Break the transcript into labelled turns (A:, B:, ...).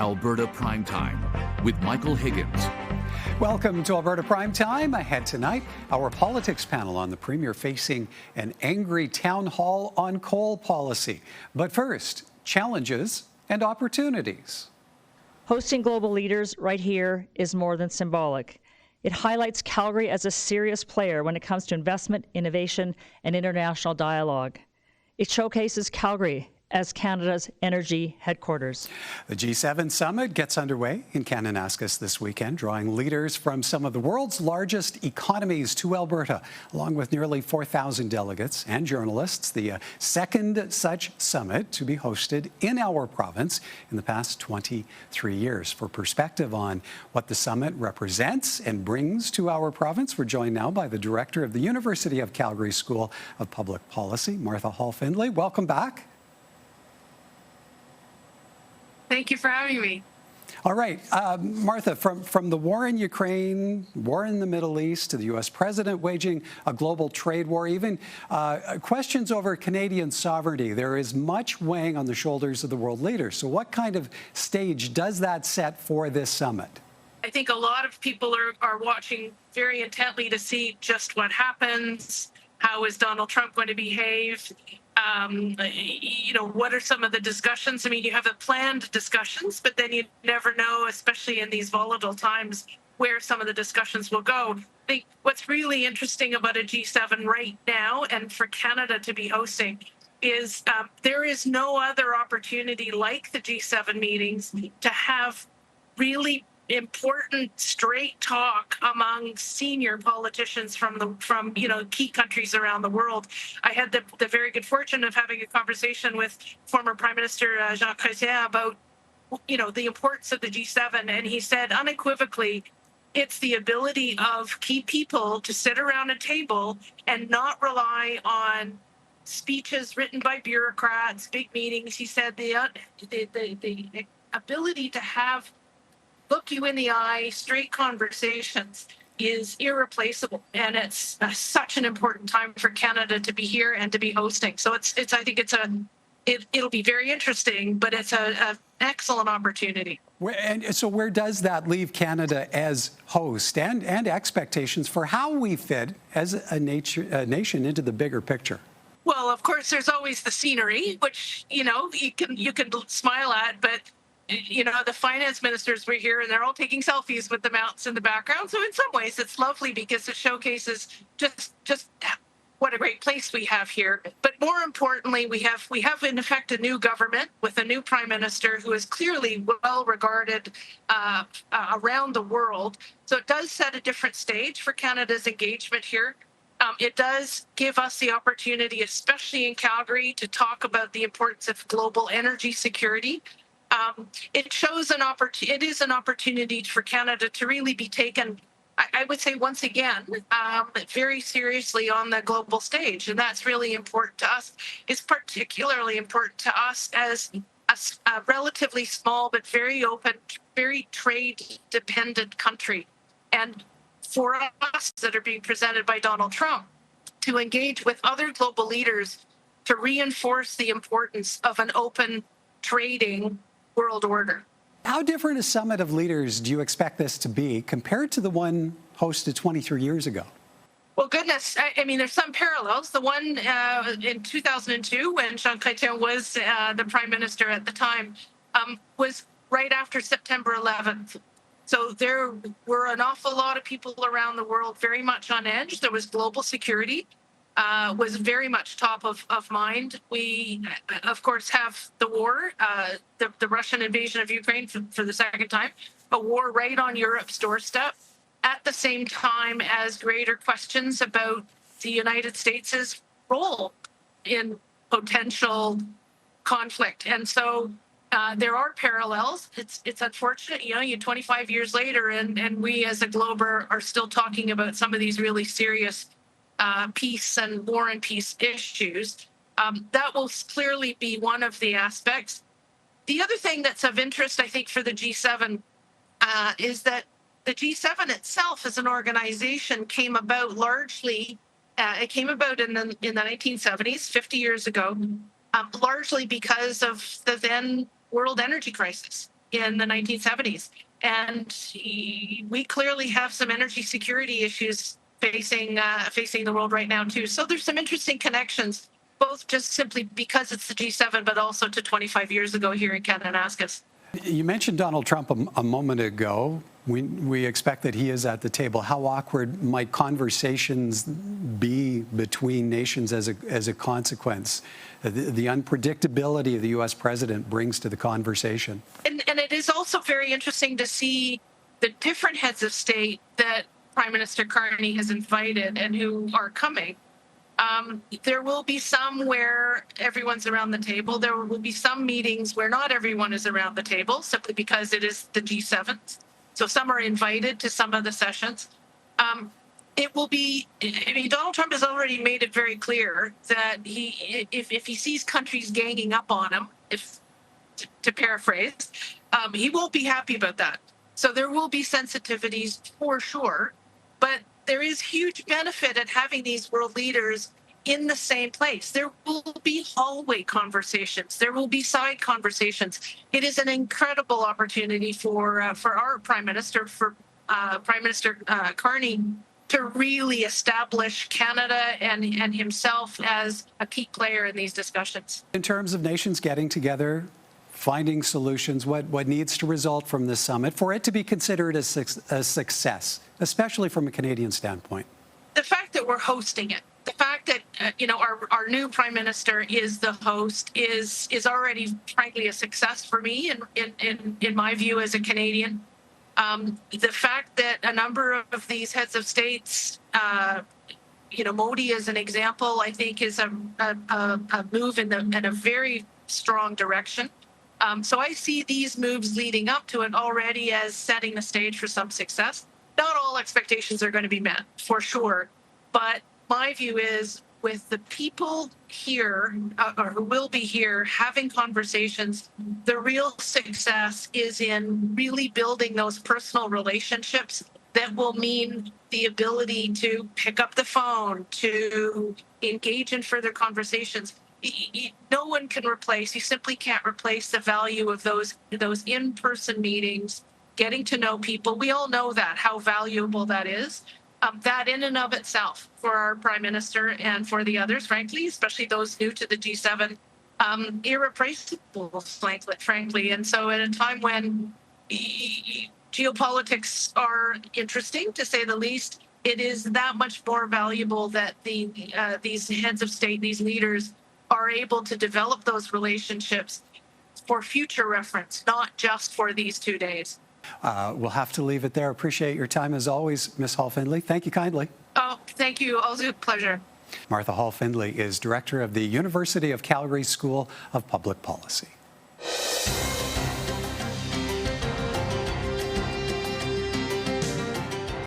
A: Alberta Primetime with Michael Higgins.
B: Welcome to Alberta Primetime. Ahead tonight, our politics panel on the Premier facing an angry town hall on coal policy. But first, challenges and opportunities.
C: Hosting global leaders right here is more than symbolic. It highlights Calgary as a serious player when it comes to investment, innovation, and international dialogue. It showcases Calgary as Canada's energy headquarters.
B: The G7 summit gets underway in Kananaskis this weekend, drawing leaders from some of the world's largest economies to Alberta, along with nearly 4,000 delegates and journalists. The second such summit to be hosted in our province in the past 23 years. For perspective on what the summit represents and brings to our province, we're joined now by the director of the University of Calgary School of Public Policy, Martha Hall Findlay. Welcome back.
D: Thank you for having me.
B: All right, Martha, from the war in Ukraine, war in the Middle East, to the U.S. president waging a global trade war, even questions over Canadian sovereignty, there is much weighing on the shoulders of the world leaders. So what kind of stage does that set for this summit?
D: I think a lot of people are watching very intently to see just what happens. How is Donald Trump going to behave? What are some of the discussions? I mean, you have planned discussions, but then you never know, especially in these volatile times, where some of the discussions will go. I think what's really interesting about a G7 right now, and for Canada to be hosting, is there is no other opportunity like the G7 meetings to have really important straight talk among senior politicians from key countries around the world. I had the very good fortune of having a conversation with former Prime Minister Jean Chrétien about the importance of the G7, and he said unequivocally it's the ability of key people to sit around a table and not rely on speeches written by bureaucrats, big meetings. He said the ability to have look you in the eye, straight conversations is irreplaceable, and it's such an important time for Canada to be here and to be hosting. So it'll be very interesting, but it's an excellent opportunity.
B: And so where does that leave Canada as host and expectations for how we fit as a nation into the bigger picture?
D: Well, of course, there's always the scenery, which you can smile at, but the finance ministers were here and they're all taking selfies with the mountains in the background. So in some ways it's lovely because it showcases just what a great place we have here. But more importantly, we have in effect a new government with a new prime minister who is clearly well regarded around the world. So it does set a different stage for Canada's engagement here. It does give us the opportunity, especially in Calgary, to talk about the importance of global energy security. It shows it is an opportunity for Canada to really be taken, I would say once again, very seriously on the global stage. And that's really important to us. It's particularly important to us as a relatively small but very open, very trade-dependent country. And for us that are being presented by Donald Trump to engage with other global leaders to reinforce the importance of an open trading world order.
B: How different a summit of leaders do you expect this to be compared to the one hosted 23 years ago?
D: Well, goodness, I mean, there's some parallels. The one in 2002, when Jean Chrétien was the prime minister at the time, was right after September 11th. So there were an awful lot of people around the world very much on edge. There was global security. Was very much top of mind. We, of course, have the war, the Russian invasion of Ukraine for the second time, a war right on Europe's doorstep, at the same time as greater questions about the United States' role in potential conflict. And so there are parallels. It's unfortunate, 25 years later, and we as a globe are still talking about some of these really serious peace and war and peace issues. That will clearly be one of the aspects. The other thing that's of interest, I think, for the G7 is that the G7 itself as an organization came about largely, it came about in the 1970s, 50 years ago, largely because of the then world energy crisis. in the 1970s. And we clearly have some energy security issues facing the world right now, too. So there's some interesting connections, both just simply because it's the G7, but also to 25 years ago here in Kananaskis.
B: You mentioned Donald Trump a moment ago. We expect that he is at the table. How awkward might conversations be between nations as a consequence? The unpredictability the U.S. president brings to the conversation. And
D: it is also very interesting to see the different heads of state that Prime Minister Carney has invited and who are coming. There will be some where everyone's around the table. There will be some meetings where not everyone is around the table, simply because it is the G7. So some are invited to some of the sessions. It will be, I mean, Donald Trump has already made it very clear that if he sees countries ganging up on him, to paraphrase, he won't be happy about that. So there will be sensitivities for sure, but there is huge benefit in having these world leaders in the same place. There will be hallway conversations. There will be side conversations. It is an incredible opportunity for our Prime Minister, Prime Minister Carney, to really establish Canada and himself as a key player in these discussions.
B: In terms of nations getting together, finding solutions, what needs to result from this summit for it to be considered a success, especially from a Canadian standpoint?
D: The fact that we're hosting it, the fact that our new Prime Minister is the host is already, frankly, a success for me in my view as a Canadian. The fact that a number of these heads of states, Modi as an example, I think is a move in a very strong direction. So I see these moves leading up to it already as setting the stage for some success. Not all expectations are going to be met, for sure. But my view is with the people here, or who will be here, having conversations, the real success is in really building those personal relationships that will mean the ability to pick up the phone, to engage in further conversations. No one can replace, you simply can't replace the value of those in-person meetings, getting to know people. We all know that, how valuable that is. That in and of itself for our Prime Minister and for the others, frankly, especially those new to the G7, irreplaceable, frankly. And so at a time when geopolitics are interesting, to say the least, it is that much more valuable that these heads of state, these leaders, are able to develop those relationships for future reference, not just for these 2 days.
B: We'll have to leave it there. Appreciate your time as always, Ms. Hall Findlay. Thank you kindly.
D: Oh, thank you. Always a pleasure.
B: Martha Hall Findlay is director of the University of Calgary School of Public Policy.